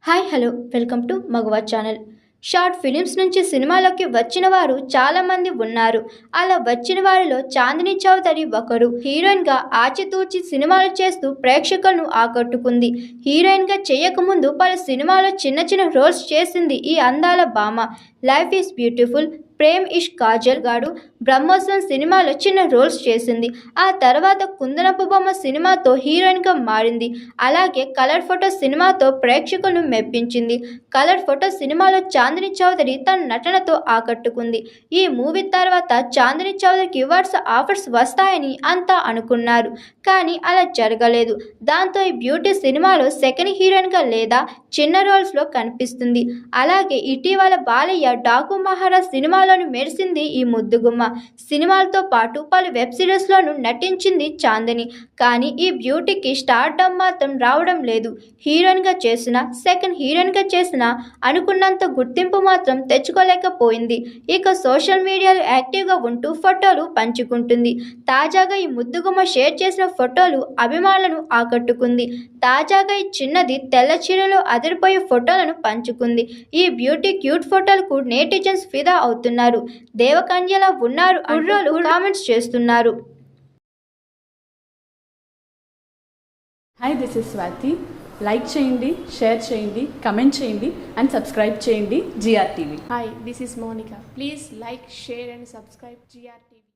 Hi hello welcome to Magava channel. Short films నుంచి సినిమాలోకి వచ్చిన వారు చాలామంది ఉన్నారు. అలా వచ్చిన వారిలో చాందినీ చౌదరి ఒకరు. హీరోయిన్గా ఆచితూచి సినిమాలు చేస్తూ ప్రేక్షకులను ఆకట్టుకుంది. హీరోయిన్గా చేయకముందు పలు సినిమాలో చిన్న చిన్న రోల్స్ చేసింది ఈ అందాల భామ. లైఫ్ ఈజ్ బ్యూటిఫుల్, ప్రేమ్ ఇష్క్ కాజల్ గాడు, బ్రహ్మోత్సవం సినిమాలో చిన్న రోల్స్ చేసింది. ఆ తర్వాత కుందనపు బొమ్మ సినిమాతో హీరోయిన్గా మారింది. అలాగే కలర్ ఫోటో సినిమాతో ప్రేక్షకులను మెప్పించింది. కలర్ ఫోటో సినిమాలో చాందినీ చౌదరి తన నటనతో ఆకట్టుకుంది. ఈ మూవీ తర్వాత చాందినీ చౌదరికి వరుస ఆఫర్స్ వస్తాయని అంతా అనుకున్నారు. కానీ అలా జరగలేదు. దాంతో ఈ బ్యూటీ సినిమాలో సెకండ్ హీరోయిన్గా లేదా చిన్న రోల్స్లో కనిపిస్తుంది. అలాగే ఇటీవల బాలయ్య డాకు మహారాజ్ సినిమాలోనూ మెరిసింది ఈ ముద్దుగుమ్మ. సినిమాలతో పాటు పలు వెబ్ సిరీస్లోనూ నటించింది చాందిని. కానీ ఈ బ్యూటీకి స్టార్డమ్ మాత్రం రావడం లేదు. హీరోయిన్గా చేసిన, సెకండ్ హీరోయిన్గా చేసిన అనుకున్నంత గుర్తింపు మాత్రం తెచ్చుకోలేకపోయింది. ఇక సోషల్ మీడియాలో యాక్టివ్గా ఉంటూ ఫోటోలు పంచుకుంటుంది. తాజాగా ఈ ముద్దుగుమ్మ షేర్ చేసిన ఫోటోలు అభిమానులను ఆకట్టుకుంది. తాజాగా ఈ చిన్నది తెల్ల చీరలో అదిరిపోయే ఫోటోలను పంచుకుంది. ఈ బ్యూటీ క్యూట్ ఫోటోలకు నెటిజన్స్ ఫిదా అవుతున్నారు. దేవకన్యలా ఉన్నారు అంటూ కామెంట్స్ చేస్తున్నారు. Hi, this is Swathi. Like చేయండి, షేర్ చేయండి, కమెంట్ చేయండి అండ్ సబ్స్క్రైబ్ చేయండి GR TV. Hi, this is Monica. Please like, share and subscribe GR TV.